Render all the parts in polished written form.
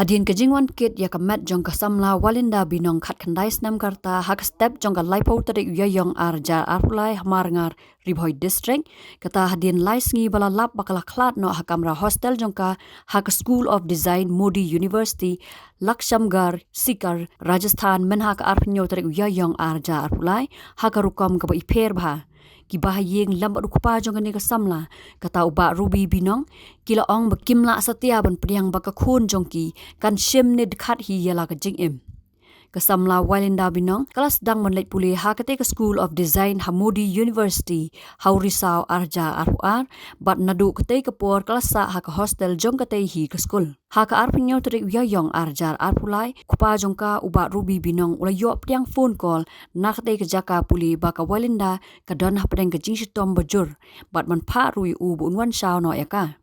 Hadin ke jingwan kit ya kamat jong ka samla walinda binong khat khandai snam karta hak step jong ka laipo tarik yayong arja arulai hamarngar ribhoi district kata hadin lai sngi bala lap bakala klat no hakamra hostel jong ka hak school of design Modi University Lakshamgar Sikar Rajasthan menha ka arpnyo tarik yayong arja arulai hakarukom ka ba iper bha ki bahayeng lambat ukupa jong ka samla kata uba ruby binong kila ong bakimla satia ban priang baka khun jongki kan shim ne dkhat hi yala ka jing im kasamla walinda binong kelas dang manlait puli ha kate ka school of design Hamudi University haurisau arja aruar bat nadu kate ka por kelasa ha ka hostel jong kate hi ka school ha ka arpinyo trik yayong arjar arpulai kupa jongka uba ruby binong ula yo priang phone call na kate ka jaka puli baka walinda ka don ha preng ka jing shitom bajur bat man pha rui u bunwan shao no yaka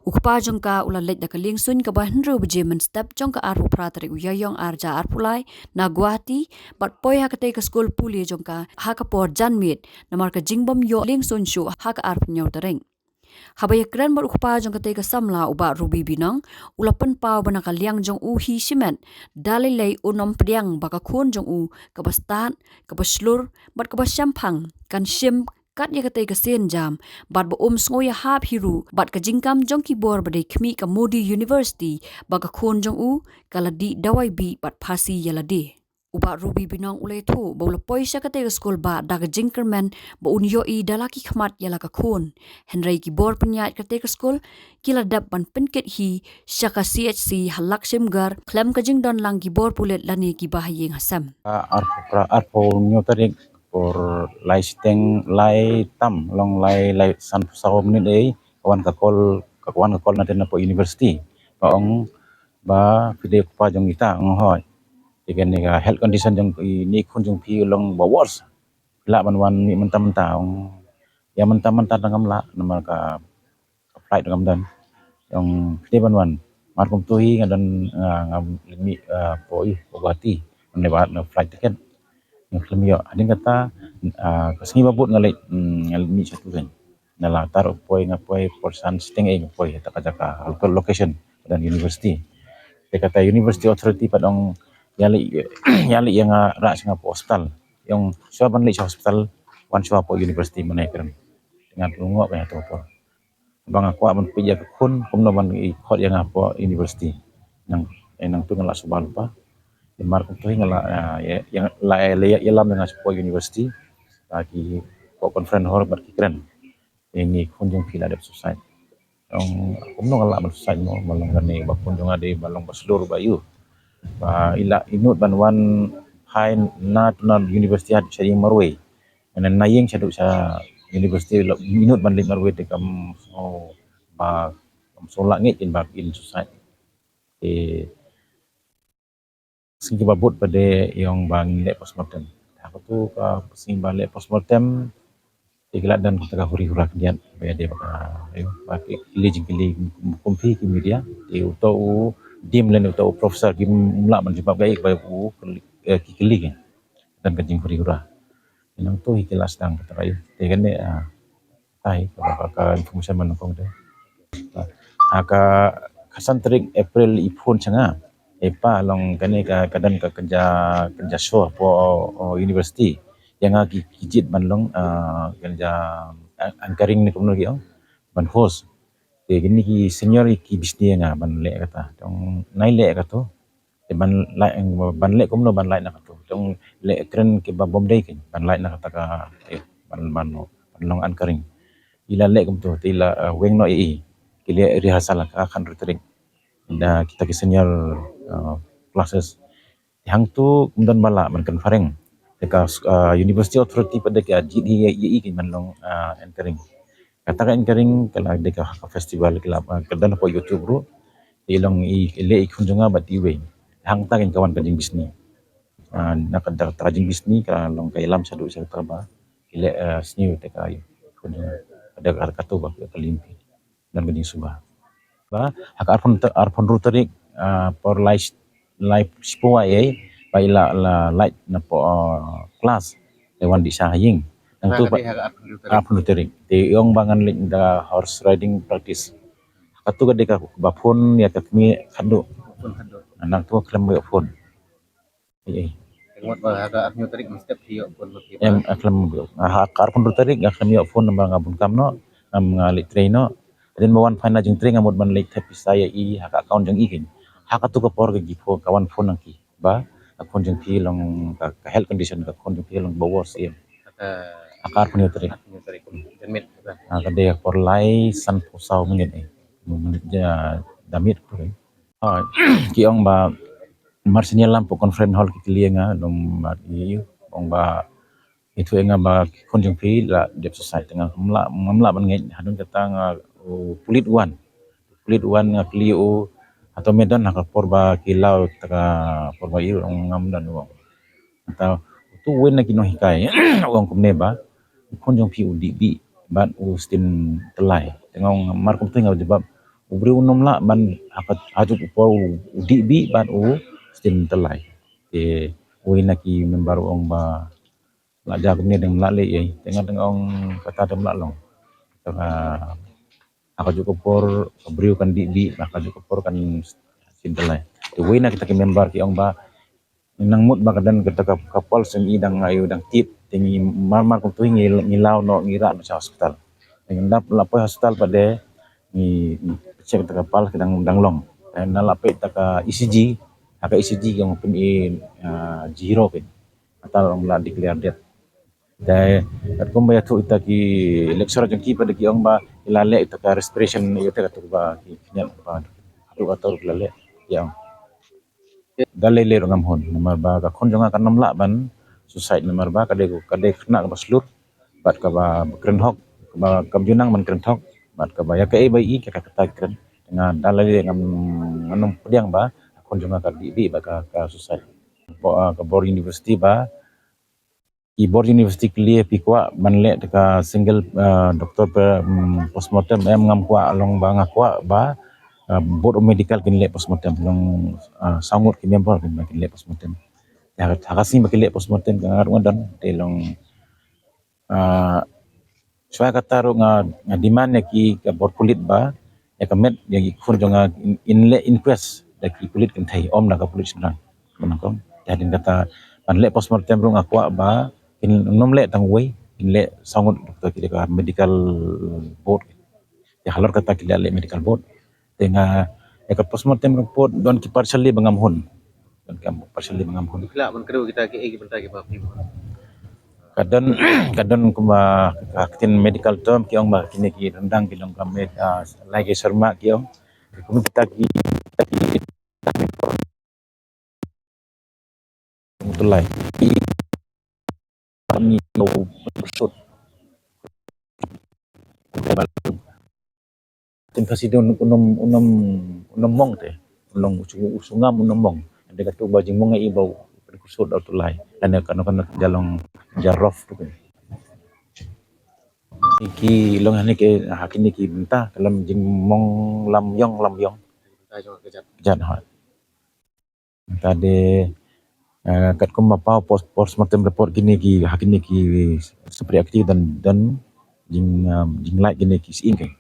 ukpa jongka ula lek da kaling sun ka bahnru bje men step jongka aru pratari uyayong arja arpulai na Guwahati bat poi ha kate ka school puli jongka ha ka por janmit namar ka jingbom yo ling sun shu ha ka arp nyaw tereng habaya kran bar ukpa jongka te ka samla uba ruby binong ula pen pau bana ka liang jong u hi simen dalilei unom priang baka khun jong u ka bastat ka baslur bat ka basyampang kan shim kat ya kate ka sen jam bat ba sngoya hap hiru bat ka jingkam jong ki bor bade khmi ka Modi University baka khon jong u kala di dawai bi bat phasi yala de uba ruby binong ulai thu bola poisa kate ka school ba daga jingkerman ba unyo I dalaki khmat yala ka khon henry ki bor penya kate ka school kila dap ban penket hi shaka CHC halakshimgar klem ka jingdon lang ki bor pulet lani ki bahayeng hasam arpo nyotarik por lai steng lai tam long lai san sahom ni dei kawan ka kol na tena po university ba ong ba pide pa jong ita ong hoi igen ni health condition jong ni khun jong pi long ba worse la ban wan ni mentam ong ya mentam dangam la nama ka flight dangam dan yang pide ban wan mar kum tu hi ngadan ngam mi po I Guwahati ne ba na flight ticket Klemio ading kata kasngi babut ngalai mi satu kan nala taruh poi ngapoi porsan sting ngapoi jaka location dan university dia kata university authority padong yali yang ra Singapore hospital yang suaban li hospital wan suapo university menaikkan dengan lungo pa to po bang aku aman pija ke kun kumno ban I khot yang apa university nang tu ngala subal pa mar ko ngala yang lam dengan Singapore university lagi ko conference hor berkikran ini kunjung pila ada society ang kumno ngala man society mo malong gani ba kunjung ade balong baslur bayu ba ila inut banwan hai na university had sharing marwe and nayeng sadu sa university inut ban marwe te kam ba solak ngit in ba in society sing babut pada yang bang le postmortem aku tu ka sing bale postmortem iglat dan kita huri hura kemudian bade baka pakai legend kili kumpi ki media di utau dim len utau profesor ki mula man jibab gai ba ku ki kili dan kajing huri hura nang tu ikilas dang terai te kan ai ka information man kong de aka kasan trik April ipun changa epa long kane ka kadan ka kerja show po university yang agi kijit banlong kerja anchoring ni kumno giong ban host te gini ki senior ki bisni nga ban le kata tong nai le kato te ban le kumno ban lai na kato tong le kren ki ba bomdai kin ban lai na kata ka ban long anchoring ila le kumto te ila weng no kile rehearsal ka kan rutering da kita ki senior classes yang tu kemudian bala man conferring dekat university authority pada ke ajit hi ki manlong anchoring kata ka anchoring kala dekat festival kala kedan po YouTube ro ilong ile kunjunga batiwe hang ta kan kawan kajing bisni nak trajing bisni ka long kay lam sadu sa traba ile sniu dekat kunjunga ada kata ba kalimpi dan kajing subah ba hak arpon ruteri por life spua baila light na po class lewan di sahing nang tu arpon ruteri te yong bangan ling da horse riding practice katu ka deka bapun ya katmi khadu pun hadot anak tu kelam be phone tengok bah agak nyu tarik mesti tiok pun bagi em kelam akar pun tarik kelam yo phone nambah ngabun kam no ngam ngalik train no dan bawan fana jeng train ngamut ban lek tapi saya hak account jeng kin hak tu ko por ke gipo kawan phone nangki ba akon jeng pi long ka health condition ka kon jeng pi long bawa sim akar pun yo tarik nyu tarik pun demit kade por lai san pusau menit menit ja damit ko ki ong ba marsinya lampu conference hall ki klienga dom ba ong ba itu nga ba konjung pi la dep society tengah mamla ban ngai hadun kata nga pulit wan nga kliu atau medan nak porba kilau taka porba iu ong ngam dan wong atau tu wen na kino hikai wong kumne ba konjung pi udi bi ban u stin telai tengong mar kum tengah jebab ubri unom la ban apat aju por udi bi ban u stin telai wen na ki member ong ba la ja kumne deng la le tengah ong kata dem la long taka aku juga por beriu kan di aku juga por kan sintelai tu wen na kita ki member ki ong ba nang mut bakadan kita kapal sem idang ayu dang tip tingi mar ko tu ngilau no ngira no sa hospital dengan dap lapo hospital pada ni cek ta kapal kedang dang long dan lape ta ka ECG aka ECG yang pun zero pin atau la declare death dai kat kumbaya tu ita ki lecturer jeng ki pada ki ong ba ilale ita ka respiration ita ka tu ba ki nyat ba tu atur lale yang dalai le ngam hon nomor ba ka khon jonga kan namla ban suicide nomor ba kade kena ka baslut bat ka ba kren hok ba kam junang man kren hok bat ka ba ya ka bai I ka kata kren dengan dalai le ngam manum pediang ba khon jonga ka di ba ka suicide ka bor university ba Ibor University clear pikwa manle ka single doktor postmortem ngam kwa along ba ngakwa ba board of medical kinle postmortem long sangut ki member kinle postmortem ya hakasi kinle postmortem ngar ngadon te long swaya kata ro nga demand ki ka board pulit ba ya kamet ya ki khur jonga inle inquest da ki pulit kin thai om na ka pulit senang menakong ya din kata manle postmortem ro ngakwa ba in nomle tang wei inle sangut doktor ki ka medical board ya halor kata ki le medical board tenga ya postmortem report don ki partially bangam hun don ki partially bangam hun kila man kru kita ki bentar ki ba kadon kadon kuma katin medical term ki ong ba kini ki rendang ki long kamet lagi serma ki ong kuma kita ki mutulai kami mau bersut tin kasi don unom mong te ulong usungam unom mong ada katu bajing mong ai bau bersut atau lai dan kan jalong jarof tu iki long hani ke hakini ki benta kalam jing mong lam yong kejat ha tadi kat kuma pau postmortem report gini ki hakini ki seperti aktif dan jing like gini ki sin ke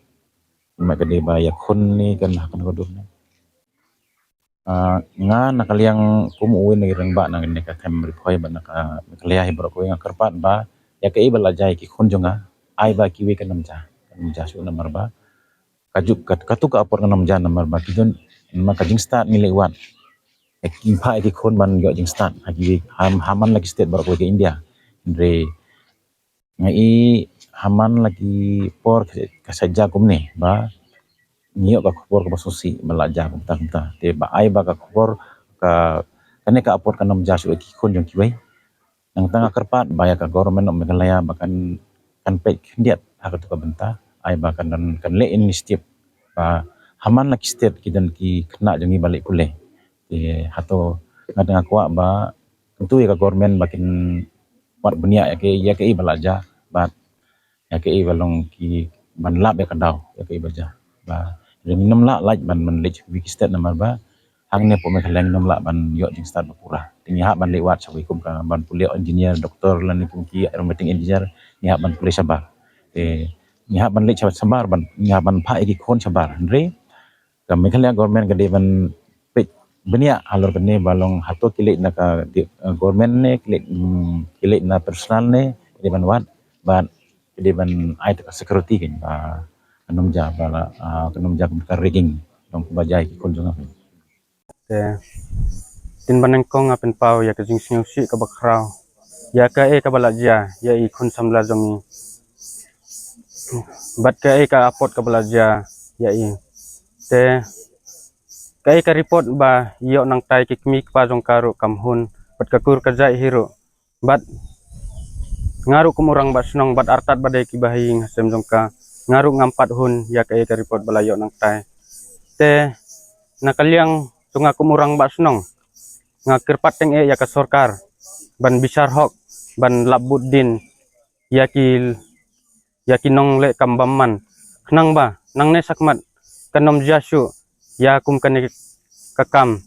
mak kade baya khon ni kan hakan kodum nga nakaliang kumuwi na irang ba nang ne ka tem ripoy ba naka nakaliya hi bro ko nga karpat ba ya ka ibala jay ki khon jonga ai ba ki we kanamja su namar ba kajuk katuk apor kanamja namar ba kidon maka jing start ni lewat ki pha ki khon ban yo jing start hagi haman lagi state bro ko ke India re ngai haman lagi por kasaja kumne ba ngiyo ka khobor ka basusi balaja kumta te ba ai ba ka khobor ka kane ka apor kanam jasu ki khon jong kiwai nang tanga karpat baya ka government of Meghalaya bahkan kan pe kendiat hak tu ka benta ai ba kan le initiative ba haman lagi state kidan ki kena jangi balik pule te hato ngadang kwa ba tentu ya ka government bakin wat benia ya ke balaja ba ya ke balong ki banlap ya kadau ya ke baja ba ring nom la like ban man lech wiki state namar ba hang ne po me khaleng nom la ban yo jing start pura tingi ha ban lewat sawi kum ka ban pulih engineer doktor lan kum ki aeromatic engineer ni ha ban pulih sabar ni ha ban lech sabar ban ni ha ban pha iki khon sabar re ka me khaleng government ka de ban pe benia alor bene balong hato kilik na ka government ne kilik na personal ne di ban wat ban di ban ai ta security kin ba kanom ja bala kanom ja ka rigging dong bajai ki kunjung apa te tin baneng kong apen pau ya ke jing sing si ka bakrau ya ka ka balaja ya I kun samla zomi bat ka ka apot ka balaja ya I te ka report ba yo nang tai ki kmi pa jong karu kamhun bat ka kur ka jai hero bat ngaru kumurang ba senong bat artat badai ki bahing sem jong ka ngaru ngampat hun ya ka report bala yo nang tai te nakaliang tunga kumurang ba senong ngakir pateng ya ka sorkar ban bisar hok ban labuddin yaki nong le kambaman nang ba nang ne sakmat kanom jasu ya kum kani kakam